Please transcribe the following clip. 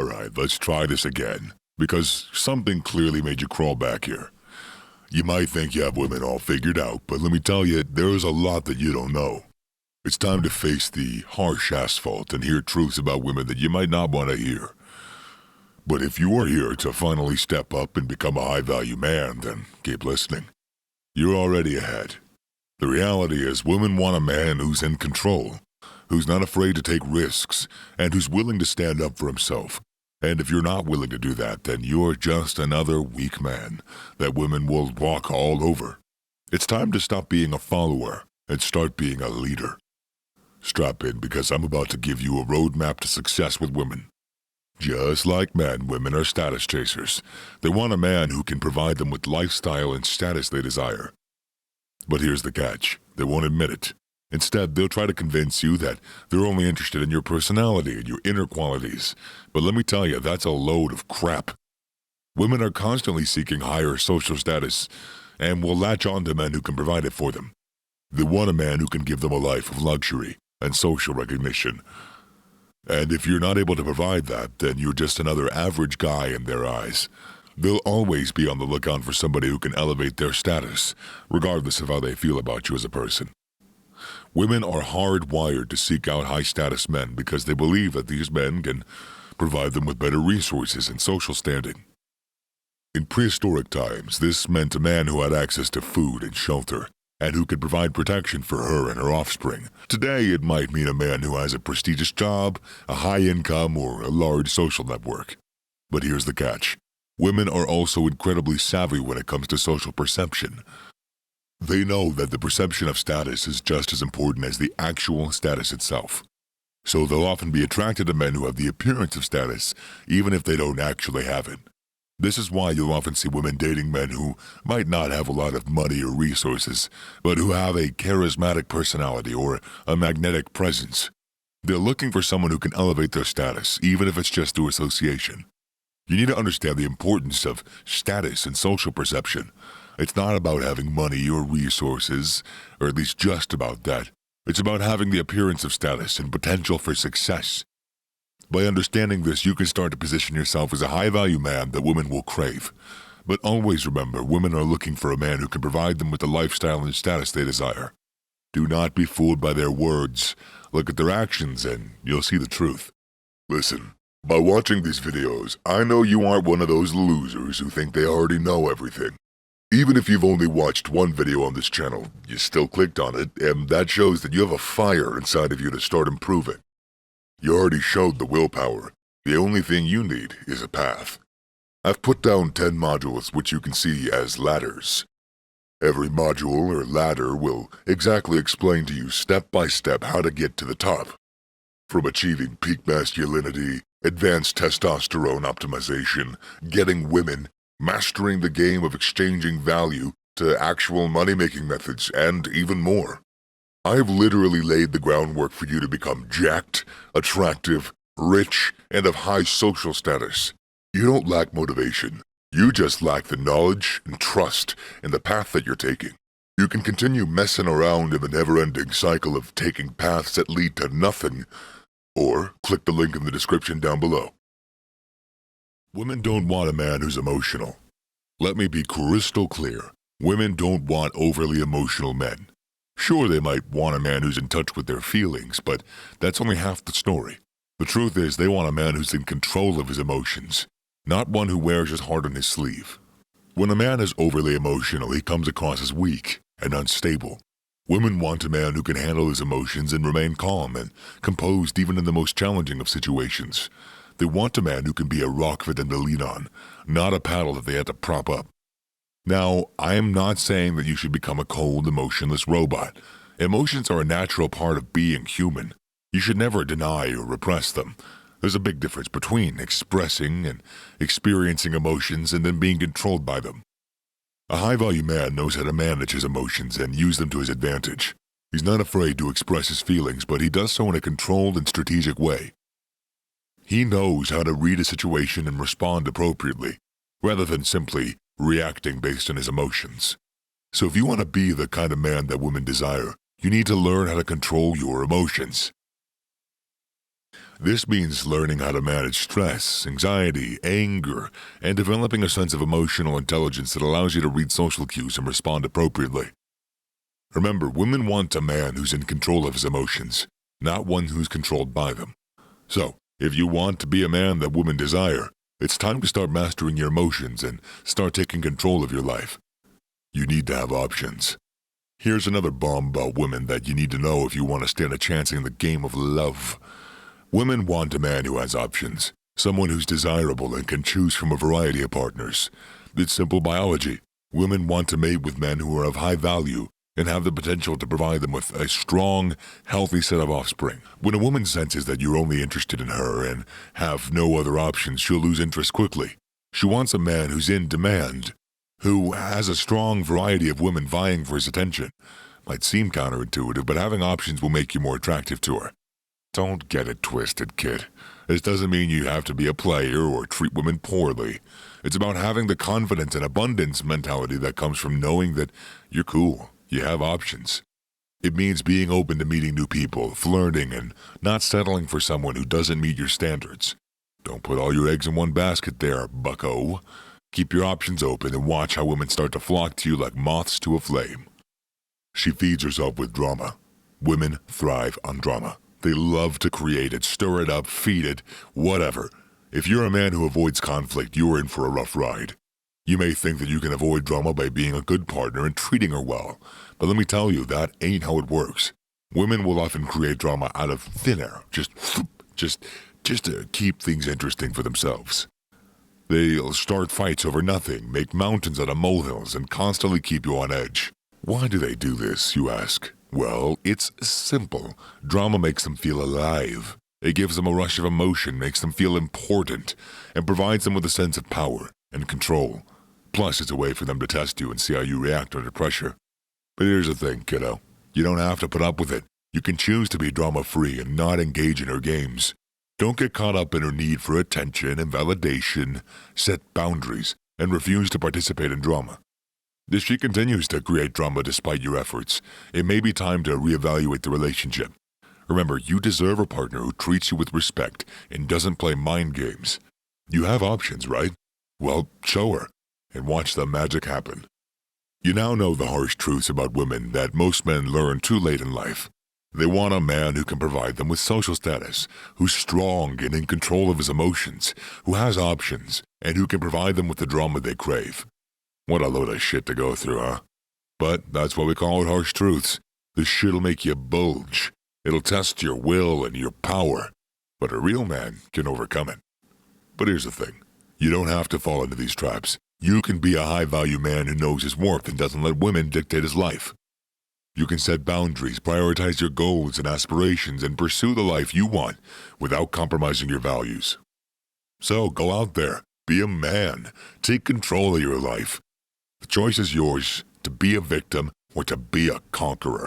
Alright, let's try this again, because something clearly made you crawl back here. You might think you have women all figured out, but let me tell you, there's a lot that you don't know. It's time to face the harsh asphalt and hear truths about women that you might not want to hear. But if you are here to finally step up and become a high-value man, then keep listening. You're already ahead. The reality is, women want a man who's in control, who's not afraid to take risks, and who's willing to stand up for himself. And if you're not willing to do that, then you're just another weak man that women will walk all over. It's time to stop being a follower and start being a leader. Strap in, because I'm about to give you a roadmap to success with women. Just like men, women are status chasers. They want a man who can provide them with lifestyle and status they desire. But here's the catch. They won't admit it. Instead, they'll try to convince you that they're only interested in your personality and your inner qualities. But let me tell you, that's a load of crap. Women are constantly seeking higher social status and will latch on to men who can provide it for them. They want a man who can give them a life of luxury and social recognition. And if you're not able to provide that, then you're just another average guy in their eyes. They'll always be on the lookout for somebody who can elevate their status, regardless of how they feel about you as a person. Women are hardwired to seek out high-status men because they believe that these men can provide them with better resources and social standing. In prehistoric times, this meant a man who had access to food and shelter, and who could provide protection for her and her offspring. Today, it might mean a man who has a prestigious job, a high income, or a large social network. But here's the catch. Women are also incredibly savvy when it comes to social perception. They know that the perception of status is just as important as the actual status itself. So they'll often be attracted to men who have the appearance of status, even if they don't actually have it. This is why you'll often see women dating men who might not have a lot of money or resources, but who have a charismatic personality or a magnetic presence. They're looking for someone who can elevate their status, even if it's just through association. You need to understand the importance of status and social perception. It's not about having money or resources, or at least just about that. It's about having the appearance of status and potential for success. By understanding this, you can start to position yourself as a high-value man that women will crave. But always remember, women are looking for a man who can provide them with the lifestyle and status they desire. Do not be fooled by their words. Look at their actions and you'll see the truth. Listen, by watching these videos, I know you aren't one of those losers who think they already know everything. Even if you've only watched one video on this channel, you still clicked on it, and that shows that you have a fire inside of you to start improving. You already showed the willpower. The only thing you need is a path. I've put down 10 modules which you can see as ladders. Every module or ladder will exactly explain to you step by step how to get to the top. From achieving peak masculinity, advanced testosterone optimization, getting women, mastering the game of exchanging value, to actual money-making methods, and even more. I've literally laid the groundwork for you to become jacked, attractive, rich, and of high social status. You don't lack motivation. You just lack the knowledge and trust in the path that you're taking. You can continue messing around in the never-ending cycle of taking paths that lead to nothing, or click the link in the description down below. Women don't want a man who's emotional. Let me be crystal clear. Women don't want overly emotional men. Sure, they might want a man who's in touch with their feelings, but that's only half the story. The truth is, they want a man who's in control of his emotions, not one who wears his heart on his sleeve. When a man is overly emotional, he comes across as weak and unstable. Women want a man who can handle his emotions and remain calm and composed even in the most challenging of situations. They want a man who can be a rock for them to lean on, not a paddle that they have to prop up. Now, I am not saying that you should become a cold, emotionless robot. Emotions are a natural part of being human. You should never deny or repress them. There's a big difference between expressing and experiencing emotions and then being controlled by them. A high-value man knows how to manage his emotions and use them to his advantage. He's not afraid to express his feelings, but he does so in a controlled and strategic way. He knows how to read a situation and respond appropriately, rather than simply reacting based on his emotions. So if you want to be the kind of man that women desire, you need to learn how to control your emotions. This means learning how to manage stress, anxiety, anger, and developing a sense of emotional intelligence that allows you to read social cues and respond appropriately. Remember, women want a man who's in control of his emotions, not one who's controlled by them. So, if you want to be a man that women desire, it's time to start mastering your emotions and start taking control of your life. You need to have options. Here's another bomb about women that you need to know if you want to stand a chance in the game of love. Women want a man who has options, someone who's desirable and can choose from a variety of partners. It's simple biology. Women want to mate with men who are of high value and have the potential to provide them with a strong, healthy set of offspring. When a woman senses that you're only interested in her and have no other options, she'll lose interest quickly. She wants a man who's in demand, who has a strong variety of women vying for his attention. Might seem counterintuitive, but having options will make you more attractive to her. Don't get it twisted, kid. This doesn't mean you have to be a player or treat women poorly. It's about having the confidence and abundance mentality that comes from knowing that you're cool. You have options. It means being open to meeting new people, flirting, and not settling for someone who doesn't meet your standards. Don't put all your eggs in one basket there, bucko. Keep your options open and watch how women start to flock to you like moths to a flame. She feeds herself with drama. Women thrive on drama. They love to create it, stir it up, feed it, whatever. If you're a man who avoids conflict, you're in for a rough ride. You may think that you can avoid drama by being a good partner and treating her well, but let me tell you, that ain't how it works. Women will often create drama out of thin air, just to keep things interesting for themselves. They'll start fights over nothing, make mountains out of molehills, and constantly keep you on edge. Why do they do this, you ask? Well, it's simple. Drama makes them feel alive. It gives them a rush of emotion, makes them feel important, and provides them with a sense of power and control. Plus, it's a way for them to test you and see how you react under pressure. But here's the thing, kiddo. You don't have to put up with it. You can choose to be drama-free and not engage in her games. Don't get caught up in her need for attention and validation. Set boundaries and refuse to participate in drama. If she continues to create drama despite your efforts, it may be time to reevaluate the relationship. Remember, you deserve a partner who treats you with respect and doesn't play mind games. You have options, right? Well, show her, and watch the magic happen. You now know the harsh truths about women that most men learn too late in life. They want a man who can provide them with social status, who's strong and in control of his emotions, who has options, and who can provide them with the drama they crave. What a load of shit to go through, huh? But that's why we call it harsh truths. This shit'll make you bulge. It'll test your will and your power. But a real man can overcome it. But here's the thing. You don't have to fall into these traps. You can be a high-value man who knows his worth and doesn't let women dictate his life. You can set boundaries, prioritize your goals and aspirations, and pursue the life you want without compromising your values. So go out there, be a man, take control of your life. The choice is yours, to be a victim or to be a conqueror.